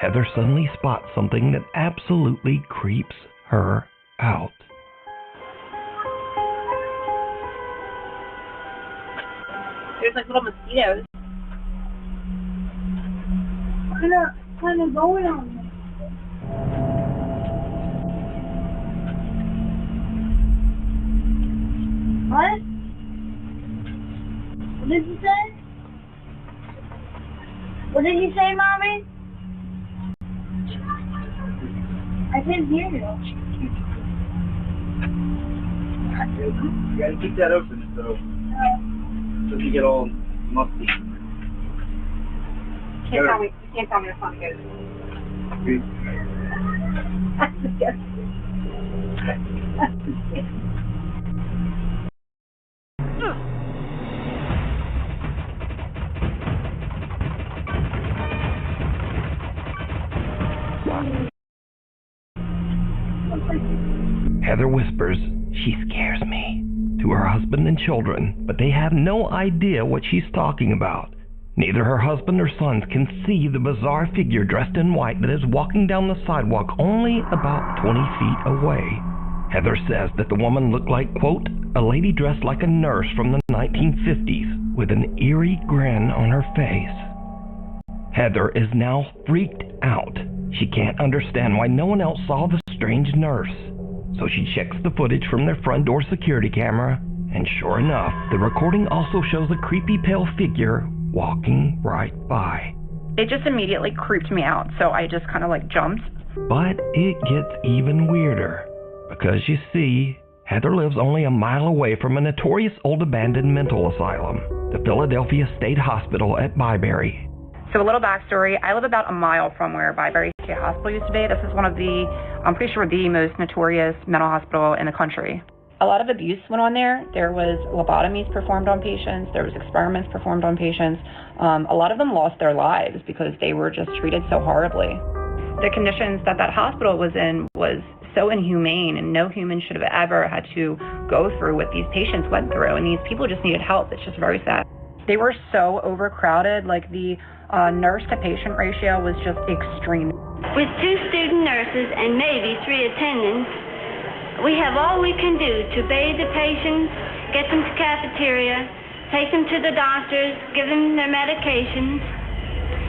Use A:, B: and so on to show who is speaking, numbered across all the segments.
A: Heather suddenly spots something that absolutely creeps her out.
B: There's like little mosquitoes.
C: What kind of going on here? What? What did you say? What did you say, Mommy? I couldn't hear you.
D: You gotta keep that open so it doesn't get all musty.
B: You can't tell me the fun goes.
A: Heather whispers, "She scares me," to her husband and children, but they have no idea what she's talking about. Neither her husband or sons can see the bizarre figure dressed in white that is walking down the sidewalk only about 20 feet away. Heather says that the woman looked like, quote, a lady dressed like a nurse from the 1950s with an eerie grin on her face. Heather is now freaked out. She can't understand why no one else saw the strange nurse. So she checks the footage from their front door security camera, and sure enough, the recording also shows a creepy pale figure walking right by.
E: It just immediately creeped me out, so I just kind of like jumped.
A: But it gets even weirder, because you see, Heather lives only a mile away from a notorious old abandoned mental asylum, the Philadelphia State Hospital at Byberry.
E: So a little backstory, I live about a mile from where Byberry State Hospital used to be. This is one of the, I'm pretty sure, the most notorious mental hospital in the country. A lot of abuse went on there. There was lobotomies performed on patients. There was experiments performed on patients. A lot of them lost their lives because they were just treated so horribly. The conditions that that hospital was in was so inhumane, and no human should have ever had to go through what these patients went through, and these people just needed help. It's just very sad. They were so overcrowded, like the nurse-to-patient ratio was just extreme.
F: With 2 student nurses and maybe 3 attendants, we have all we can do to bathe the patients, get them to cafeteria, take them to the doctors, give them their medications,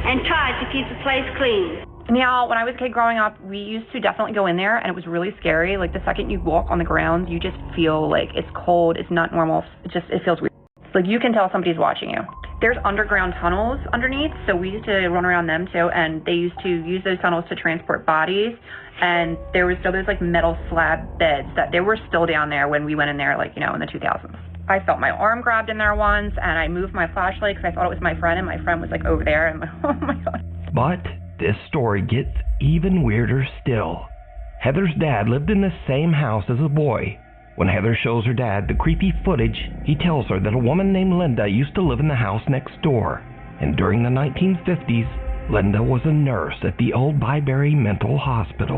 F: and try to keep the place clean.
E: Now, when I was a kid growing up, we used to definitely go in there, and it was really scary. Like, the second you walk on the ground, you just feel like it's cold, it's not normal, it feels weird. Like, you can tell somebody's watching you. There's underground tunnels underneath, so we used to run around them too, and they used to use those tunnels to transport bodies, and there was still those like metal slab beds that they were still down there when we went in there, like, you know, in the 2000s. I felt my arm grabbed in there once, and I moved my flashlight because I thought it was my friend, and my friend was like over there, and I'm like, oh my God.
A: But this story gets even weirder still. Heather's dad lived in the same house as a boy. When Heather shows her dad the creepy footage, he tells her that a woman named Linda used to live in the house next door. And during the 1950s, Linda was a nurse at the old Byberry Mental Hospital.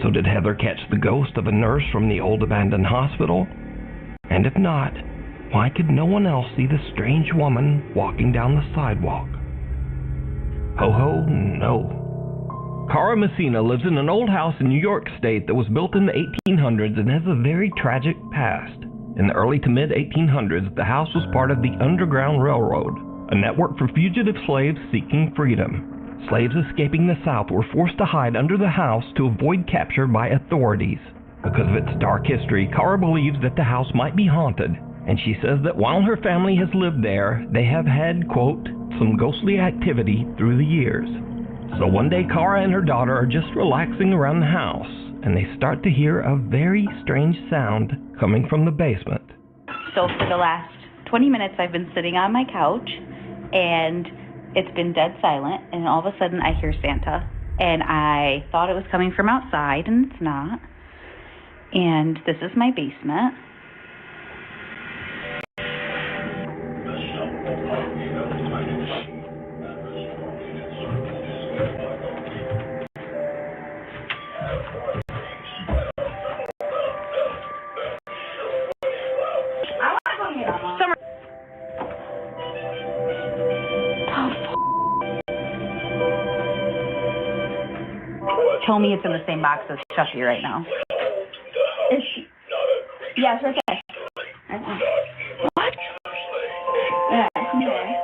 A: So did Heather catch the ghost of a nurse from the old abandoned hospital? And if not, why could no one else see the strange woman walking down the sidewalk? Ho ho, no. Cara Messina lives in an old house in New York State that was built in the 1800s and has a very tragic past. In the early to mid-1800s, the house was part of the Underground Railroad, a network for fugitive slaves seeking freedom. Slaves escaping the South were forced to hide under the house to avoid capture by authorities. Because of its dark history, Cara believes that the house might be haunted, and she says that while her family has lived there, they have had, quote, some ghostly activity through the years. So one day, Cara and her daughter are just relaxing around the house, and they start to hear a very strange sound coming from the basement.
G: So for the last 20 minutes, I've been sitting on my couch, and it's been dead silent, and all of a sudden, I hear Santa. And I thought it was coming from outside, and it's not. And this is my basement. Tell me it's in the same box as Chucky right now.
C: Yeah, it's right there.
G: What?
C: Yeah, anyway.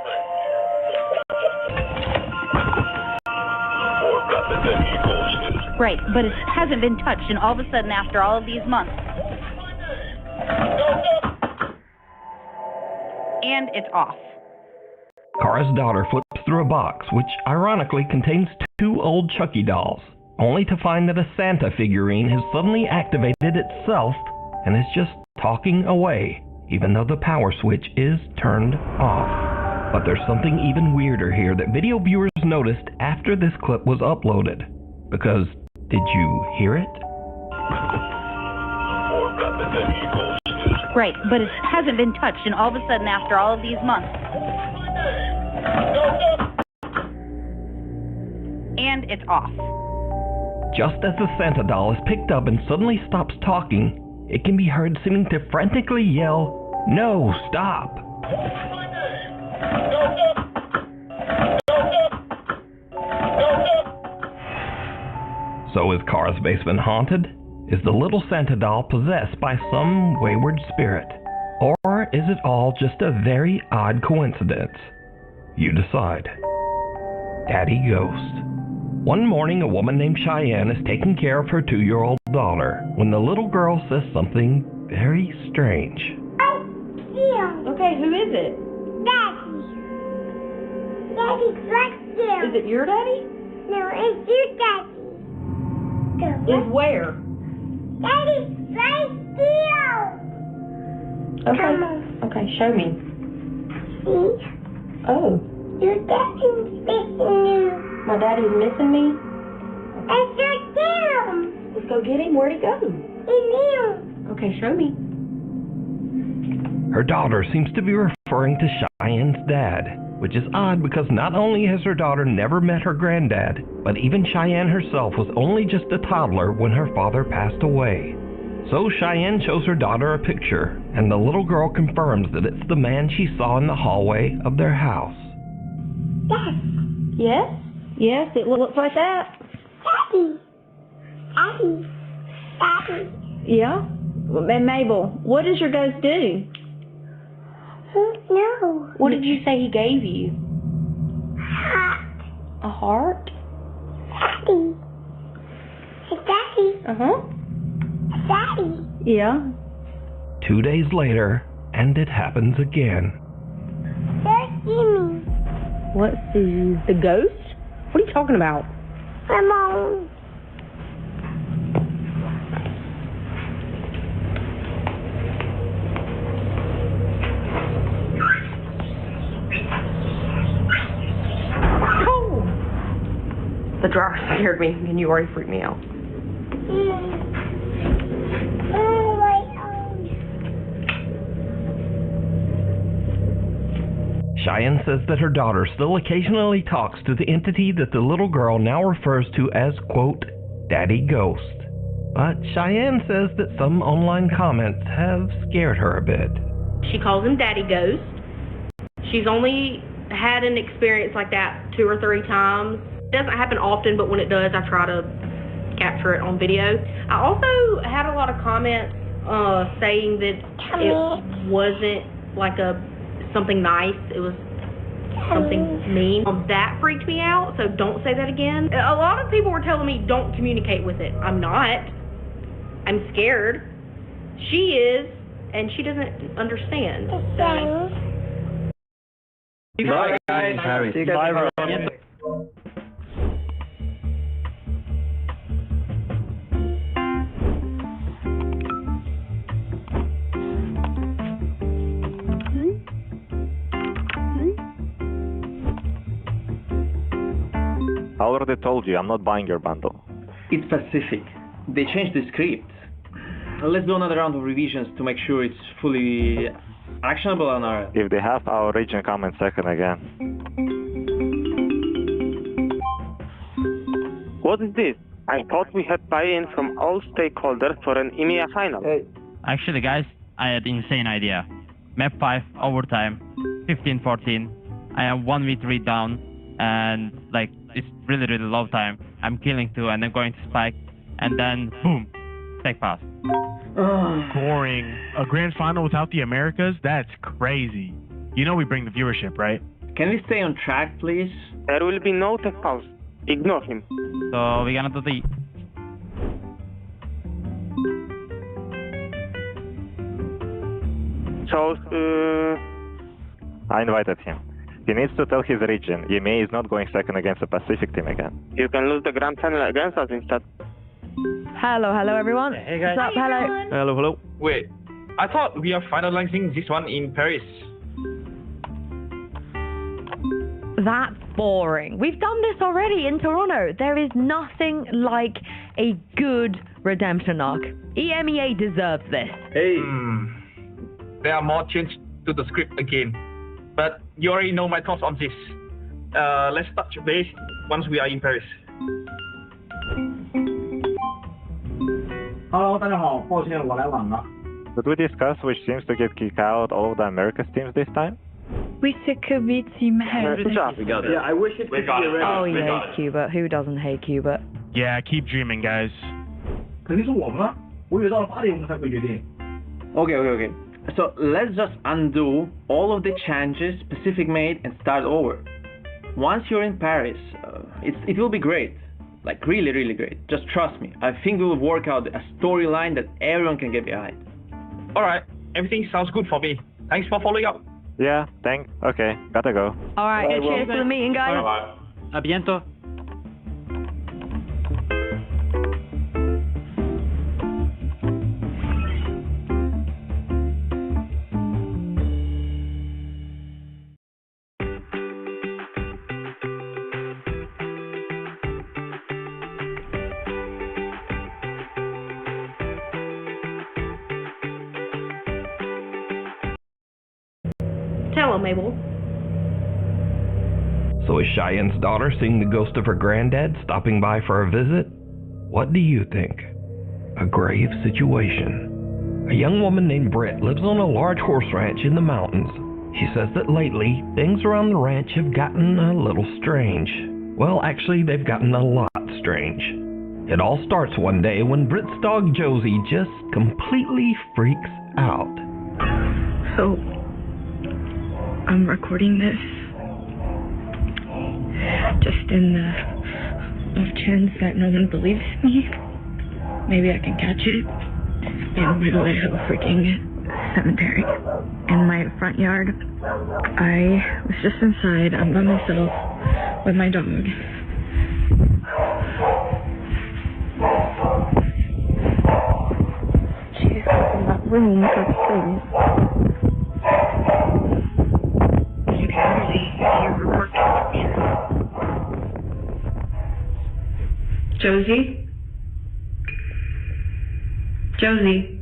G: Right, but it hasn't been touched, and all of a sudden, after all of these months. And it's off.
A: Kara's daughter flips through a box, which ironically contains 2 old Chucky dolls, only to find that a Santa figurine has suddenly activated itself and is just talking away, even though the power switch is turned off. But there's something even weirder here that video viewers noticed after this clip was uploaded. Because, did you hear it?
G: Right, but it hasn't been touched, and all of a sudden, after all of these months. And it's off.
A: Just as the Santa doll is picked up and suddenly stops talking, it can be heard seeming to frantically yell, "No, stop!" So is Kara's basement haunted? Is the little Santa doll possessed by some wayward spirit? Or is it all just a very odd coincidence? You decide. Daddy Ghost. One morning, a woman named Cheyenne is taking care of her 2-year-old daughter when the little girl says something very strange.
E: Okay, who is it?
C: Daddy. Daddy's right there.
E: Is it your daddy?
C: No, it's your daddy.
E: Is where?
C: Daddy's right there.
E: Okay.
C: Come on.
E: Okay, show me.
C: See?
E: Oh,
C: Your daddy's missing you.
E: my daddy's missing me?
C: Let's go get him.
E: Let's go get him. Where'd he go?
C: In here.
E: Okay, show me.
A: Her daughter seems to be referring to Cheyenne's dad, which is odd because not only has her daughter never met her granddad, but even Cheyenne herself was only just a toddler when her father passed away. So Cheyenne shows her daughter a picture, and the little girl confirms that it's the man she saw in the hallway of their house.
C: Dad.
E: Yes? Yes, it looks like that.
C: Daddy. Daddy. Daddy.
E: Yeah? And Mabel, what does your ghost do?
C: No.
E: What did you say he gave you?
C: Hot.
E: A heart?
C: Daddy. Hey, Daddy.
E: Uh-huh.
C: Daddy.
E: Yeah.
A: 2 days later, and it happens again.
C: There's Jimmy.
E: What's the ghost? What are you talking about?
C: Come on.
E: Oh! The drawer scared me, and you already freaked me out.
C: Oh, my arms.
A: Cheyenne says that her daughter still occasionally talks to the entity that the little girl now refers to as, quote, Daddy Ghost. But Cheyenne says that some online comments have scared her a bit.
H: She calls him Daddy Ghost. She's only had an experience like that 2 or 3 times. It doesn't happen often, but when it does, I try to capture it on video. I also had a lot of comments saying that it wasn't like something nice. It was something mean. That freaked me out, so don't say that again. A lot of people were telling me don't communicate with it. I'm not. I'm scared. She is, and she doesn't understand. So.
D: Bye, guys.
I: Harry.
D: Bye, bro.
I: I already told you, I'm not buying your bundle.
D: It's Pacific. They changed the script. Let's do another round of revisions to make sure it's fully actionable on our end.
I: If they have our region, come in second again.
J: What is this? I thought we had buy-in from all stakeholders for an EMEA final.
K: Actually, guys, I had an insane idea. Map 5, overtime, 15-14. I am 1v3 down, and like it's really, really low time. I'm killing 2 and then going to spike, and then boom, tech pass.
L: Boring. A grand final without the Americas? That's crazy. You know we bring the viewership, right?
D: Can we stay on track, please?
J: There will be no tech pause. Ignore him.
K: So we're gonna do the...
J: So,
I: I invited him. He needs to tell his region. Yimei is not going second against the Pacific team again.
J: you can lose the grand final against us instead.
M: Hello everyone.
N: Hey guys.
M: What's up? Hello.
N: Hello. Wait, I thought we are finalizing this one in Paris.
M: That's boring. We've done this already in Toronto. There is nothing like a good redemption arc. EMEA deserves this.
N: Hey. There are more changes to the script again. But you already know my thoughts on this. Let's touch base once we are in Paris.
O: Hello， 大家好，抱歉我来晚了。
I: Did we discuss which teams to get kicked out all of the Americas teams this time?
M: We took a bit team
J: Good job.
N: We got it.
O: Yeah, I wish it could be already.
M: Oh, he hates Cuba. Who doesn't hate Cuba?
L: Yeah, keep dreaming, guys.
O: 肯定是我们啊，我以为到了8点我们才会决定。
D: Okay. So let's just undo all of the changes Pacific made and start over. Once you're in Paris, it will be great. Like really, really great. Just trust me. I think we will work out a storyline that everyone can get behind.
N: Alright, everything sounds good for me. Thanks for following up.
I: Yeah, thanks. Okay, gotta go.
M: All right, cheers for the meeting, guys.
K: A bientôt.
H: Tell him, Mabel.
A: So is Cheyenne's daughter seeing the ghost of her granddad stopping by for a visit? What do you think? A grave situation. A young woman named Britt lives on a large horse ranch in the mountains. She says that lately, things around the ranch have gotten a little strange. Well, actually, they've gotten a lot strange. It all starts one day when Britt's dog Josie just completely freaks out.
P: So, I'm recording this just in the off chance that no one believes me. Maybe I can catch it in the middle of a freaking cemetery in my front yard. I was just inside. I'm by myself with my dog. She's in that room upstairs. You can really hear her working. Josie? Josie?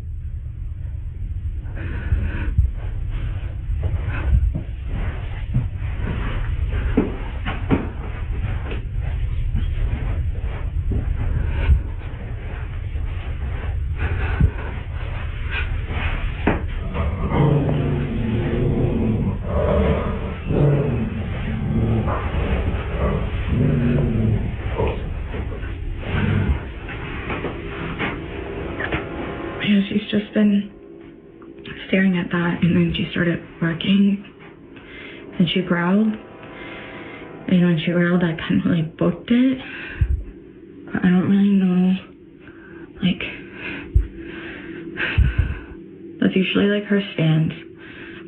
P: Yeah, she's just been staring at that, and then she started barking, and she growled. And when she growled, I kind of like booked it. But I don't really know, like, that's usually like her stance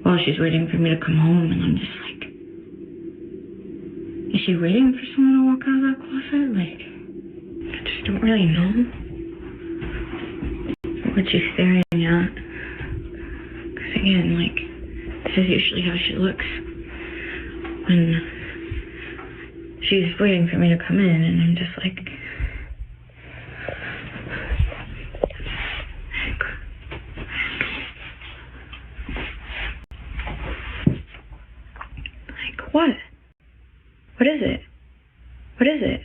P: while she's waiting for me to come home, and I'm just like, is she waiting for someone to walk out of that closet? Like, I just don't really know what she's staring at. Because again, like, this is usually how she looks when she's waiting for me to come in, and I'm just like, what? What is it? What is it?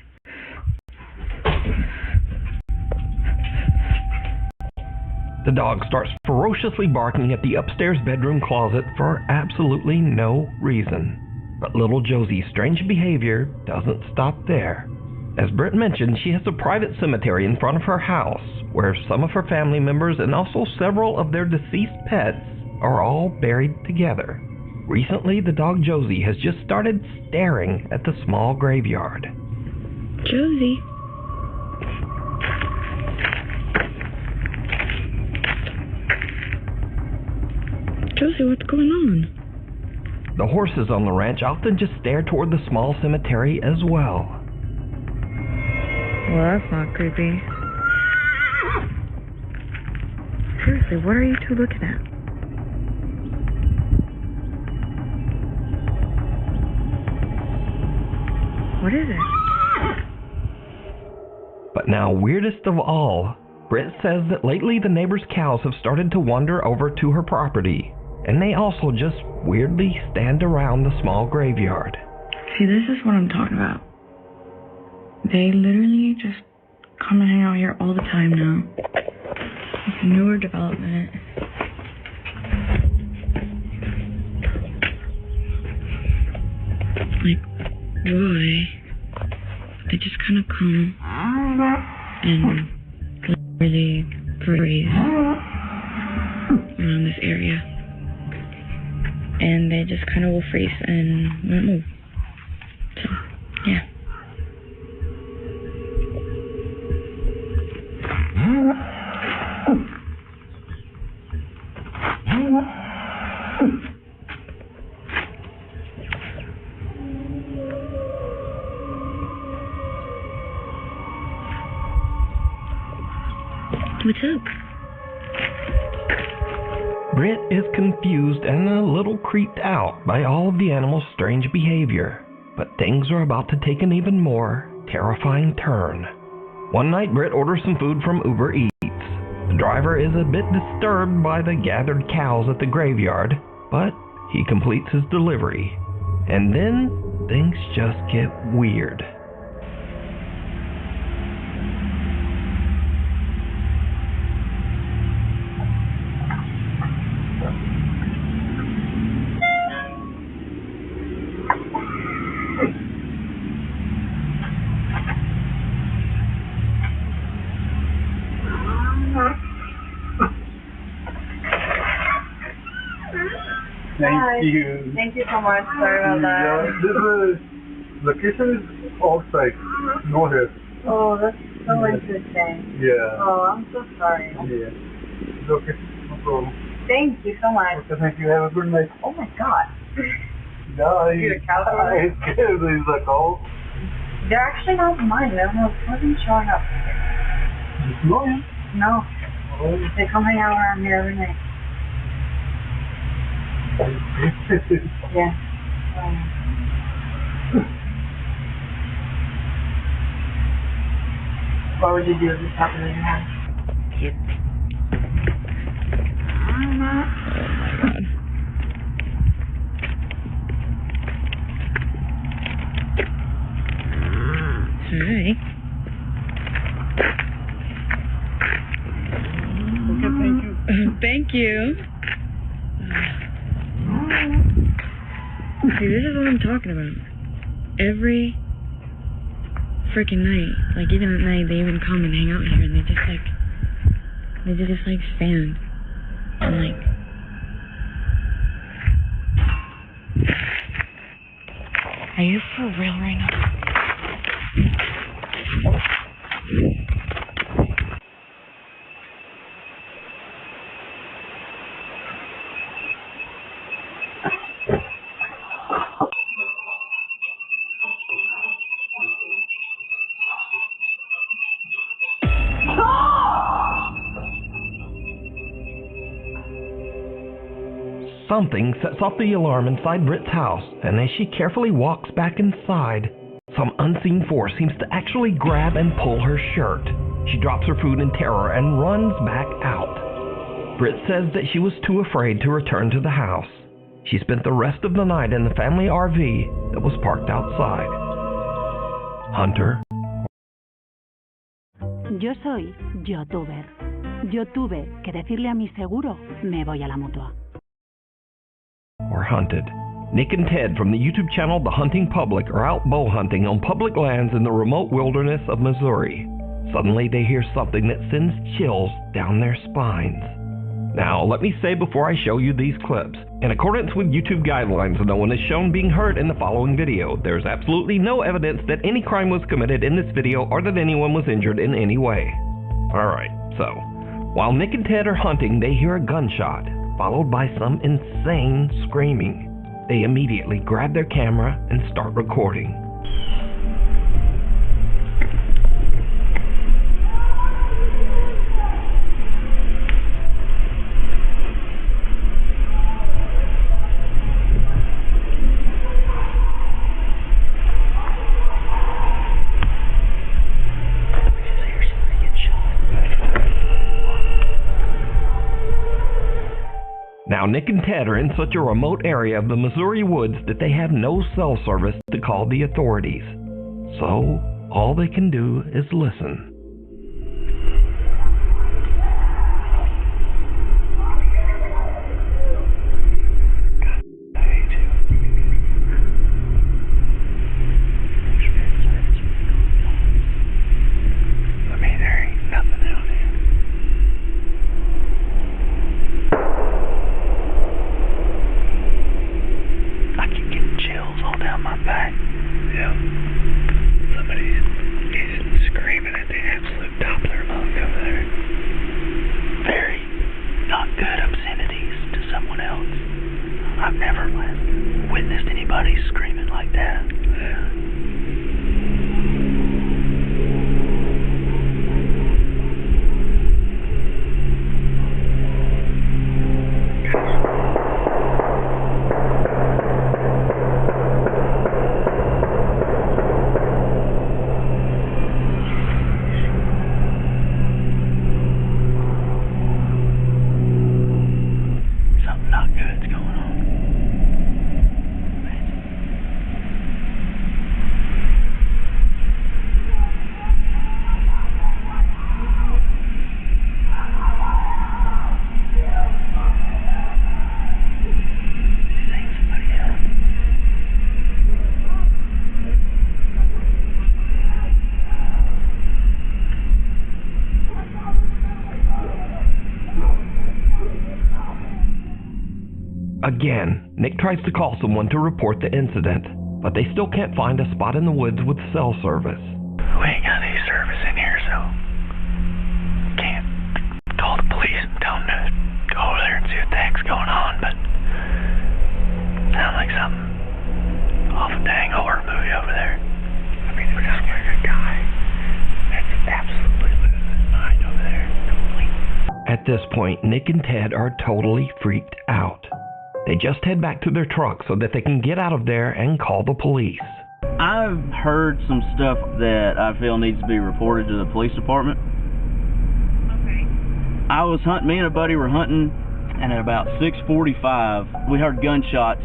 A: The dog starts ferociously barking at the upstairs bedroom closet for absolutely no reason. But little Josie's strange behavior doesn't stop there. As Britt mentioned, she has a private cemetery in front of her house, where some of her family members and also several of their deceased pets are all buried together. Recently, the dog Josie has just started staring at the small graveyard.
P: Josie. Josie, what's going on?
A: The horses on the ranch often just stare toward the small cemetery as well.
P: Well, that's not creepy. Seriously, what are you two looking at? What is it?
A: But now, weirdest of all, Britt says that lately the neighbors' cows have started to wander over to her property, and they also just weirdly stand around the small graveyard.
P: See, this is what I'm talking about. They literally just come and hang out here all the time now. It's a newer development. Like, why? They just kind of come and really breathe around this area. And they just kind of will freeze and won't move. So, yeah. What's up?
A: Britt is confused and a little creeped out by all of the animals' strange behavior, but things are about to take an even more terrifying turn. One night, Britt orders some food from Uber Eats. The driver is a bit disturbed by the gathered cows at the graveyard, but he completes his delivery. And then, things just get weird.
B: Thank you. Thank you so much. Sorry about that.
O: This location is outside, no here.
B: Oh, that's so interesting.
O: Yeah.
B: Oh, I'm so sorry.
O: Yeah. It's okay, no problem.
B: Thank you so much.
O: Okay, thank you. Have a good night.
B: Oh my god.
O: Yeah,
B: You're a cow?
O: I'm scared. There's a cow.
B: They're actually not mine. They're wasn't showing up.
O: No, yeah.
B: No.
O: Oh.
B: They come hang out around here every night. Yeah. What would you do if this happened in your house?
P: Oh my god. Hi.
O: Okay, thank you.
P: Thank you. See, this is what I'm talking about. Every freaking night, like even at night, they even come and hang out here, and they just stand and like. Are you for real right now?
A: Something sets off the alarm inside Britt's house, and as she carefully walks back inside, some unseen force seems to actually grab and pull her shirt. She drops her food in terror and runs back out. Britt says that she was too afraid to return to the house. She spent the rest of the night in the family RV that was parked outside. Hunter.
Q: Yo soy youtuber. Yo tuve que decirle a mi seguro, me voy a la mutua.
A: Or hunted. Nick and Ted from the YouTube channel The Hunting Public are out bow hunting on public lands in the remote wilderness of Missouri. Suddenly they hear something that sends chills down their spines. Now, let me say before I show you these clips, in accordance with YouTube guidelines, no one is shown being hurt in the following video. There is absolutely no evidence that any crime was committed in this video or that anyone was injured in any way. Alright, so, while Nick and Ted are hunting, they hear a gunshot, followed by some insane screaming. They immediately grab their camera and start recording. Now, Nick and Ted are in such a remote area of the Missouri woods that they have no cell service to call the authorities. So, all they can do is listen.
R: I've never witnessed anybody screaming like that. Something not good's going on.
A: Again, Nick tries to call someone to report the incident, but they still can't find a spot in the woods with cell service.
R: We ain't got any service in here, so can't call the police and tell them to go over there and see what the heck's going on, but sounds like something off a dang horror movie over there. I mean, there's just like a guy that's absolutely losing his mind over there.
A: At this point, Nick and Ted are totally freaked out. They just head back to their truck so that they can get out of there and call the police.
S: I've heard some stuff that I feel needs to be reported to the police department.
H: Okay.
S: I was hunting, me and a buddy were hunting, and at about 6:45, we heard gunshots,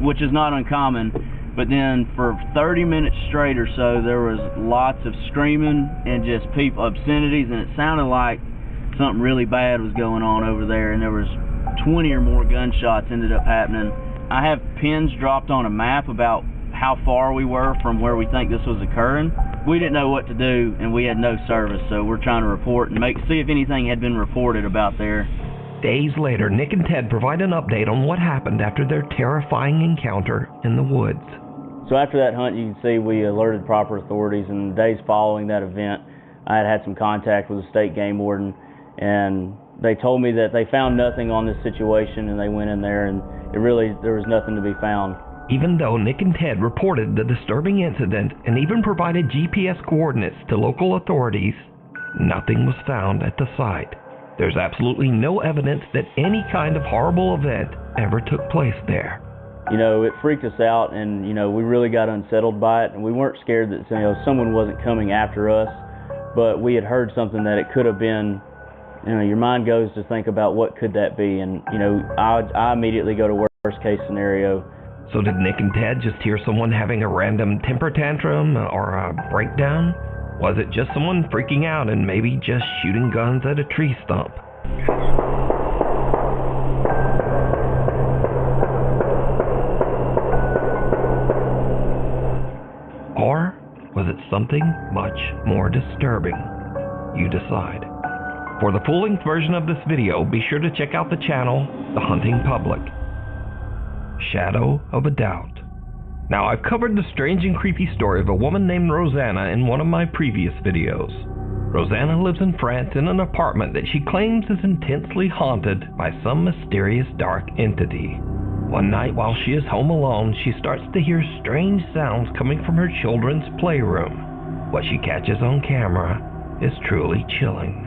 S: which is not uncommon, but then for 30 minutes straight or so, there was lots of screaming and just people, obscenities, and it sounded like something really bad was going on over there, and there was 20 or more gunshots ended up happening. I have pins dropped on a map about how far we were from where we think this was occurring. We didn't know what to do, and we had no service, so we're trying to report and see if anything had been reported about there.
A: Days later, Nick and Ted provide an update on what happened after their terrifying encounter in the woods.
S: So after that hunt, you can see we alerted proper authorities, and the days following that event, I had some contact with the state game warden, and they told me that they found nothing on this situation, and they went in there, and there was nothing to be found.
A: Even though Nick and Ted reported the disturbing incident and even provided GPS coordinates to local authorities, nothing was found at the site. There's absolutely no evidence that any kind of horrible event ever took place there.
S: You know, it freaked us out, and, you know, we really got unsettled by it, and we weren't scared that, you know, someone wasn't coming after us, but we had heard something that it could have been. You know, your mind goes to think about what could that be, and, you know, I immediately go to worst case scenario.
A: So did Nick and Ted just hear someone having a random temper tantrum or a breakdown? Was it just someone freaking out and maybe just shooting guns at a tree stump? Or was it something much more disturbing? You decide. For the full-length version of this video, be sure to check out the channel, The Hunting Public. Shadow of a Doubt. Now, I've covered the strange and creepy story of a woman named Rosanna in one of my previous videos. Rosanna lives in France in an apartment that she claims is intensely haunted by some mysterious dark entity. One night while she is home alone, she starts to hear strange sounds coming from her children's playroom. What she catches on camera is truly chilling.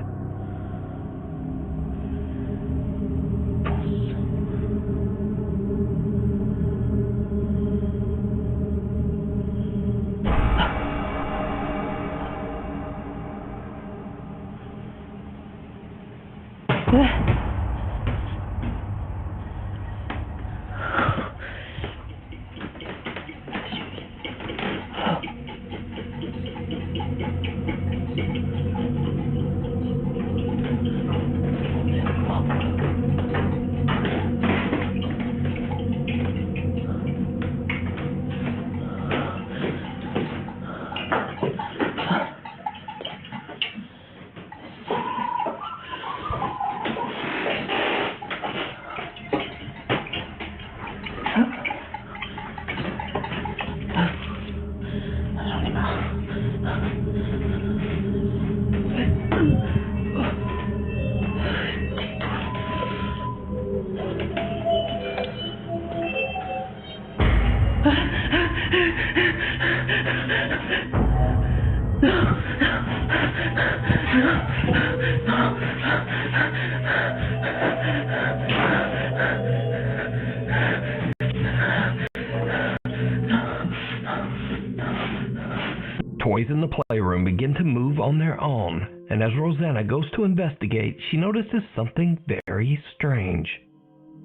A: Toys in the playroom begin to move on their own, and as Rosanna goes to investigate, she notices something very strange.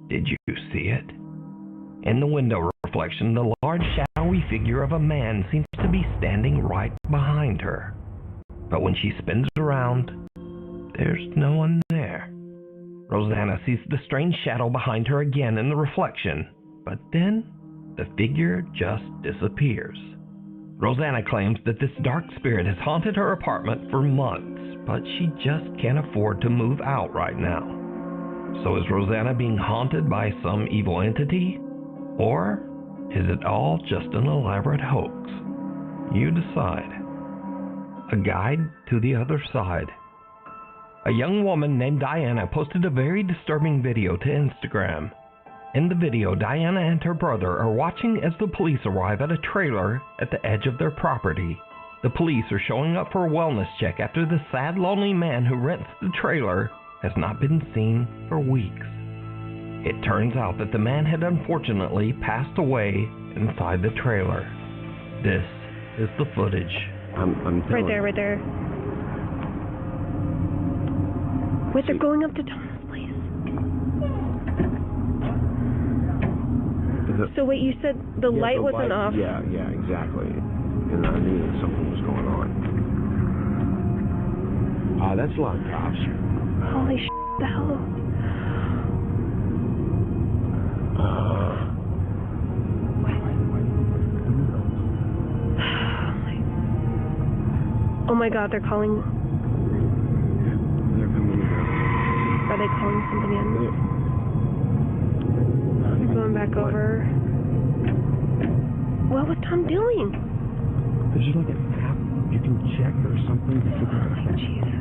A: Did you see it? In the window reflection, the large shadowy figure of a man seems to be standing right behind her. But when she spins around, there's no one there. Rosanna sees the strange shadow behind her again in the reflection, but then the figure just disappears. Rosanna claims that this dark spirit has haunted her apartment for months, but she just can't afford to move out right now. So is Rosanna being haunted by some evil entity? Or is it all just an elaborate hoax? You decide. A guide to the other side. A young woman named Diana posted a very disturbing video to Instagram. In the video, Diana and her brother are watching as the police arrive at a trailer at the edge of their property. The police are showing up for a wellness check after the sad, lonely man who rents the trailer has not been seen for weeks. It turns out that the man had unfortunately passed away inside the trailer. This is the footage.
T: Right there. Wait, they're going up to Thomas' place. So wait, you said the light wasn't off?
O: Yeah, exactly. And I knew that something was going on. That's a lot of cops.
T: Holy shit, the hell? Oh my god, they're calling.
O: They're coming in.
T: Are they calling somebody in? They're going back over. What was Tom doing?
O: There's like an app you can check or something to figure out.
T: Oh, Jesus.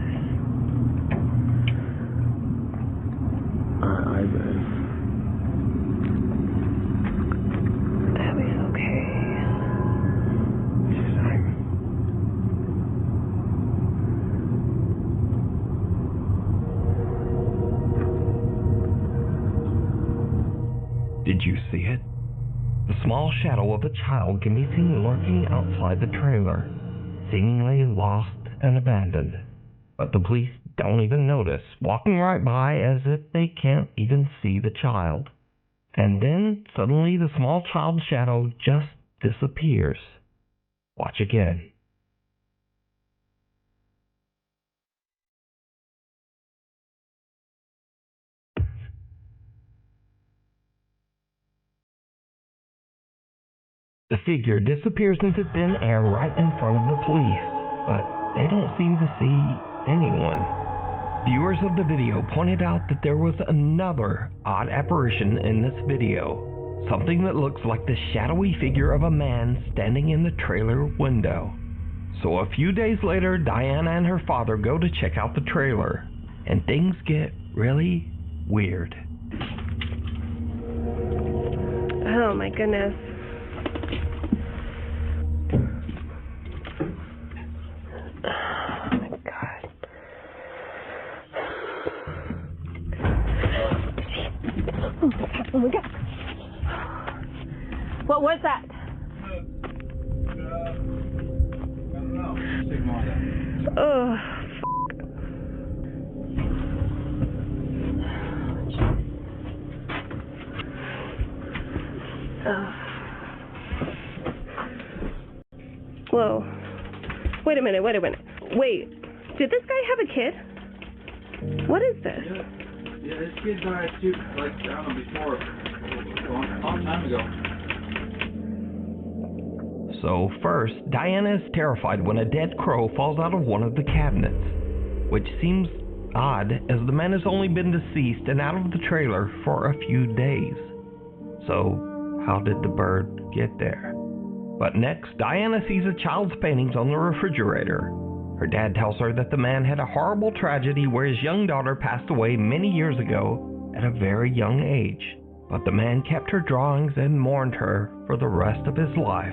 T: Abby's okay.
A: Did you see it? The small shadow of a child can be seen lurking outside the trailer, seemingly lost and abandoned. But the police don't even notice, walking right by as if they can't even see the child. And then, suddenly, the small child's shadow just disappears. Watch again. The figure disappears into thin air right in front of the police, but they don't seem to see anyone. Viewers of the video pointed out that there was another odd apparition in this video. Something that looks like the shadowy figure of a man standing in the trailer window. So a few days later, Diana and her father go to check out the trailer, and things get really weird.
T: Oh my goodness. Oh my God. Oh my God. What was that? Oh, whoa. Wait a minute. Wait, did this guy have a kid? What is this?
U: Yeah, this kid died too, like, I don't know, before, a long time ago.
A: So first, Diana is terrified when a dead crow falls out of one of the cabinets, which seems odd as the man has only been deceased and out of the trailer for a few days. So how did the bird get there? But next, Diana sees a child's paintings on the refrigerator. Her dad tells her that the man had a horrible tragedy where his young daughter passed away many years ago at a very young age. But the man kept her drawings and mourned her for the rest of his life,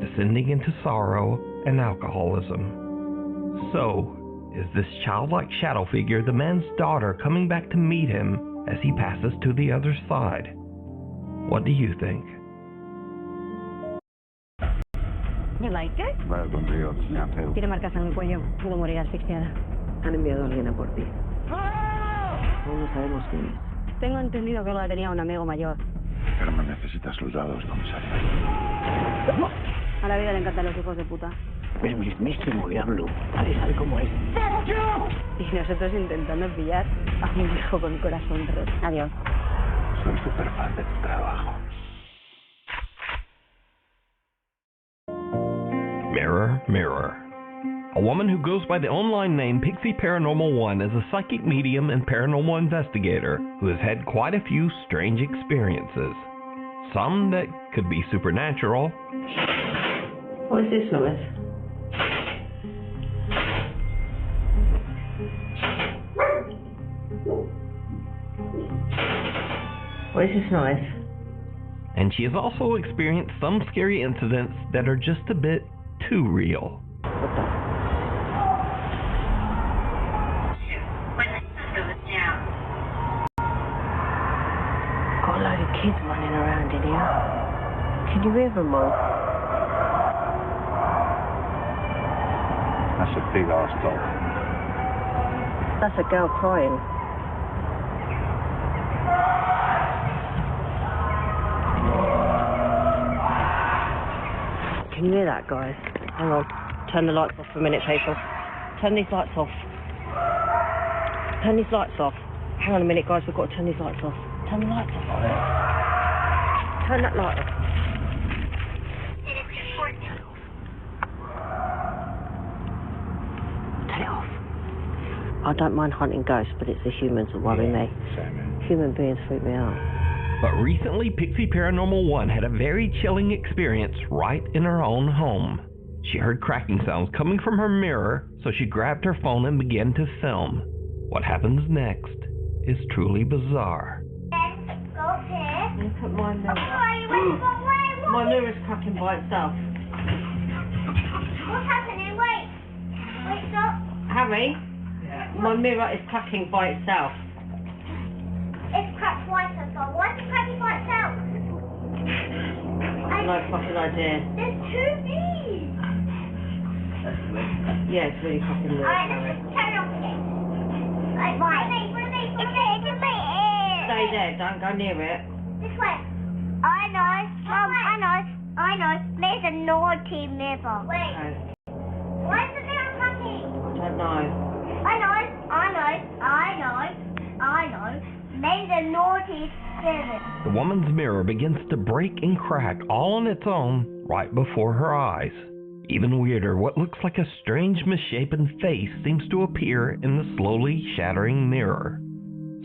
A: descending into sorrow and alcoholism. So, is this childlike shadow figure the man's daughter coming back to meet him as he passes to the other side? What do you think?
V: You like it? Tiene marcas en el cuello. Pudo morir asfixiada. Han enviado a alguien a por ti. No sabemos quién es. Tengo entendido que la tenía un amigo mayor.
O: Pero no necesitas los dados, comisario.
V: A la vida le encantan los hijos de puta.
O: El mismísimo diablo. Nadie sabe cómo es.
V: Y nosotros intentando pillar a un hijo con corazón roto. Adiós.
O: Soy súper fan de tu trabajo.
A: Mirror, mirror. A woman who goes by the online name Pixie Paranormal 1 is a psychic medium and paranormal investigator who has had quite a few strange experiences. Some that could be supernatural.
V: What is this noise? What is this noise?
A: And she has also experienced some scary incidents that are just a bit too real.
V: Got a load of kids running around in here. Can you hear them all?
O: That's a big ass dog.
V: That's a girl crying. Can you hear that, guys? Hang on. Turn the lights off for a minute, people. Turn these lights off. Turn these lights off. Hang on a minute, guys. We've got to turn these lights off. Turn the lights off. Turn that light off. Turn it off. I don't mind hunting ghosts, but it's the humans that worry me. Human beings freak me out.
A: But recently, Pixie Paranormal 1 had a very chilling experience right in her own home. She heard cracking sounds coming from her mirror, so she grabbed her phone and began to film. What happens next is truly bizarre.
V: Look at my mirror. My mirror's cracking by itself.
C: What's happening? Wait, stop.
V: Harry, my mirror is cracking by itself.
C: It's cracked twice so far. Why is it cracking by itself?
V: No fucking idea.
C: There's two V's.
V: Yeah, it's really fucking weird.
C: Alright, let's just turn off again. Right.
V: Stay there, don't go near it.
C: This way. I know. There's a naughty mirror. Wait.
V: Okay.
C: Why is the mirror cracking?
V: I don't know.
C: I know. There's a naughty spirit.
A: The woman's mirror begins to break and crack all on its own right before her eyes. Even weirder, what looks like a strange misshapen face seems to appear in the slowly shattering mirror.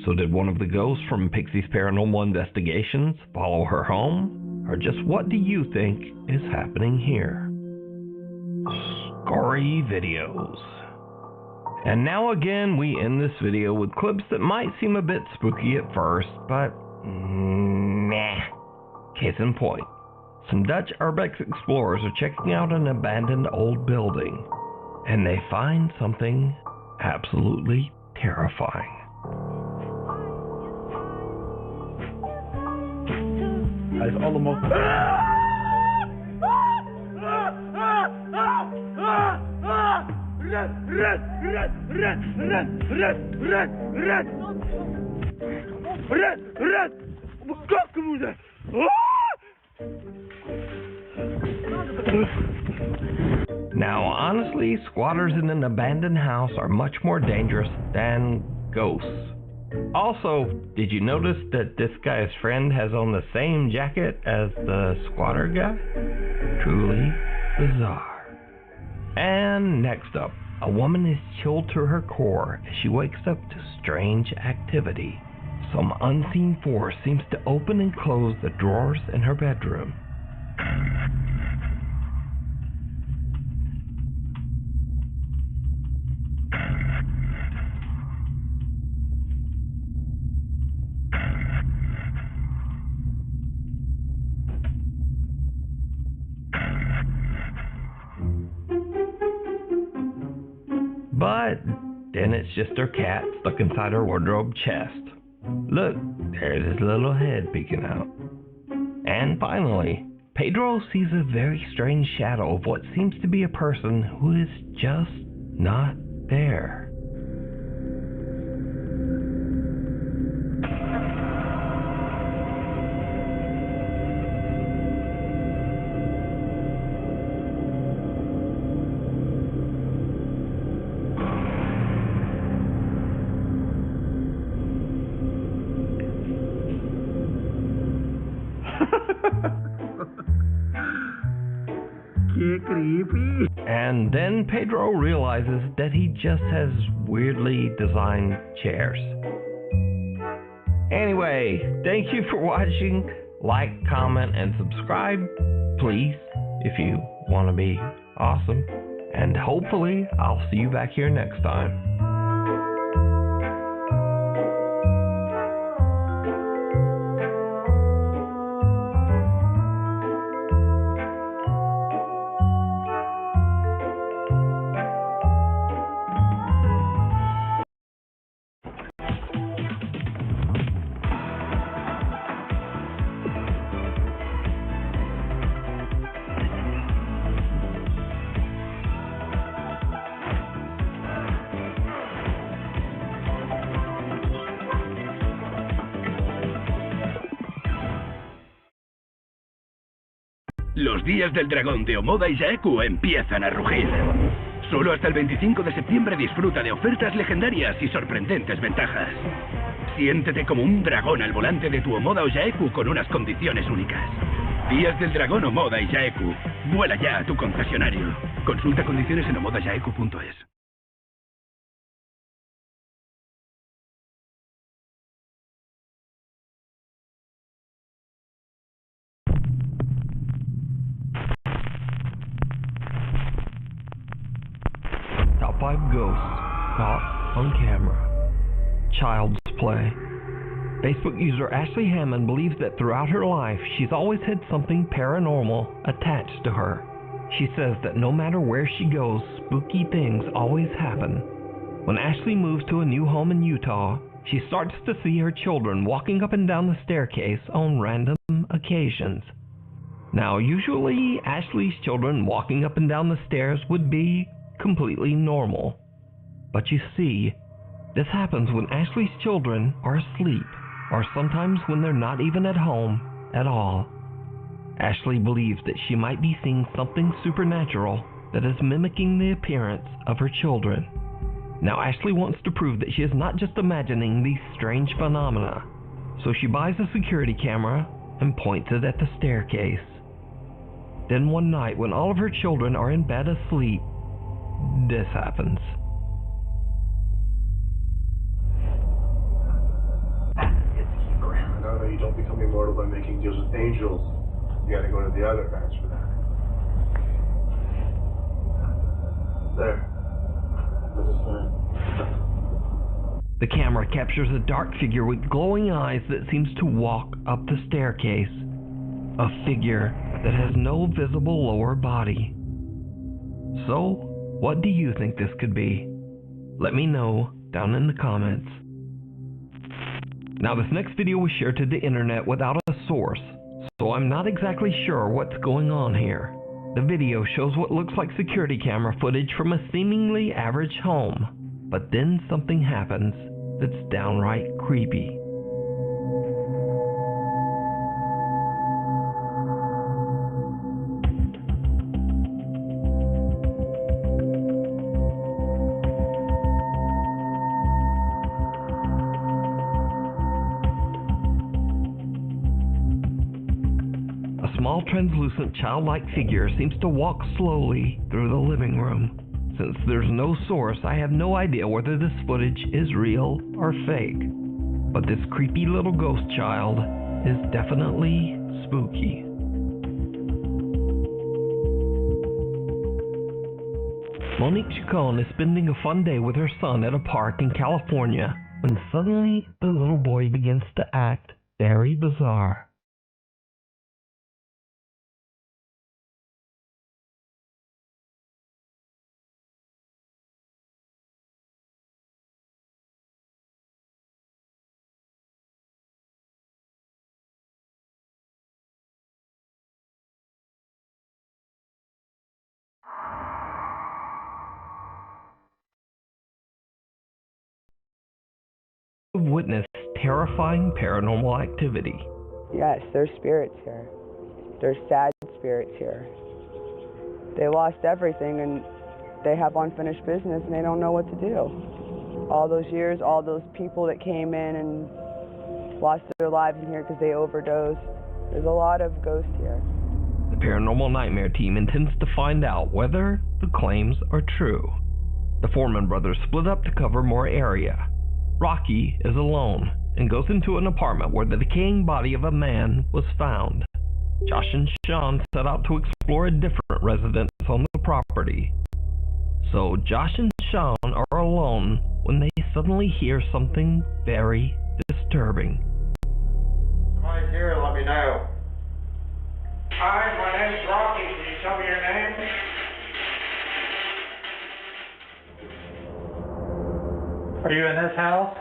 A: So did one of the ghosts from Pixie's Paranormal Investigations follow her home? Or just what do you think is happening here? Scaryyyyy videos. And now again we end this video with clips that might seem a bit spooky at first, but nah. Case in point. Some Dutch urbex explorers are checking out an abandoned old building, and they find something absolutely terrifying.
O: Hij is allemaal... Red! Mijn kakkenmoeder!
A: Now, honestly, squatters in an abandoned house are much more dangerous than ghosts. Also, did you notice that this guy's friend has on the same jacket as the squatter guy? Truly bizarre. And next up, a woman is chilled to her core as she wakes up to strange activity. Some unseen force seems to open and close the drawers in her bedroom. But then it's just her cat stuck inside her wardrobe chest. Look, there's his little head peeking out. And finally, Pedro sees a very strange shadow of what seems to be a person who is just not there.
O: Creepy.
A: And then Pedro realizes that he just has weirdly designed chairs. Anyway, thank you for watching. Like, comment, and subscribe, please, if you want to be awesome. And hopefully, I'll see you back here next time.
F: Los días del dragón de Omoda y Yaeku empiezan a rugir. Solo hasta el 25 de septiembre disfruta de ofertas legendarias y sorprendentes ventajas. Siéntete como un dragón al volante de tu Omoda o Yaeku con unas condiciones únicas. Días del dragón Omoda y Yaeku. Vuela ya a tu concesionario. Consulta condiciones en omodayaeku.es.
A: Top 5 ghosts caught on camera. Child's play. Facebook user Ashley Hammond believes that throughout her life, she's always had something paranormal attached to her. She says that no matter where she goes, spooky things always happen. When Ashley moves to a new home in Utah, she starts to see her children walking up and down the staircase on random occasions. Now, usually, Ashley's children walking up and down the stairs would be completely normal. But you see, this happens when Ashley's children are asleep, or sometimes when they're not even at home at all. Ashley believes that she might be seeing something supernatural that is mimicking the appearance of her children. Now Ashley wants to prove that she is not just imagining these strange phenomena, so she buys a security camera and points it at the staircase. Then one night, when all of her children are in bed asleep, this happens.
E: No, you don't become immortal by making deals with angels. You gotta go to the other branch for that. There. This is fine.
A: The camera captures a dark figure with glowing eyes that seems to walk up the staircase. A figure that has no visible lower body. So, what do you think this could be? Let me know down in the comments. Now, this next video was shared to the internet without a source, so I'm not exactly sure what's going on here. The video shows what looks like security camera footage from a seemingly average home, but then something happens that's downright creepy. A small translucent childlike figure seems to walk slowly through the living room. Since there's no source, I have no idea whether this footage is real or fake. But this creepy little ghost child is definitely spooky. Monique Chacon is spending a fun day with her son at a park in California when suddenly the little boy begins to act very bizarre. Witnessed terrifying paranormal activity.
B: Yes, there's spirits here. There's sad spirits here. They lost everything and they have unfinished business and they don't know what to do. All those years, all those people that came in and lost their lives in here because they overdosed. There's a lot of ghosts here.
A: The Paranormal Nightmare team intends to find out whether the claims are true. The Foreman brothers split up to cover more area. Rocky is alone and goes into an apartment where the decaying body of a man was found. Josh and Sean set out to explore a different residence on the property. So Josh and Sean are alone when they suddenly hear something very disturbing.
G: Somebody's here, let me know. Hi, my name's Rocky. Can you tell me your name? Are you in this house?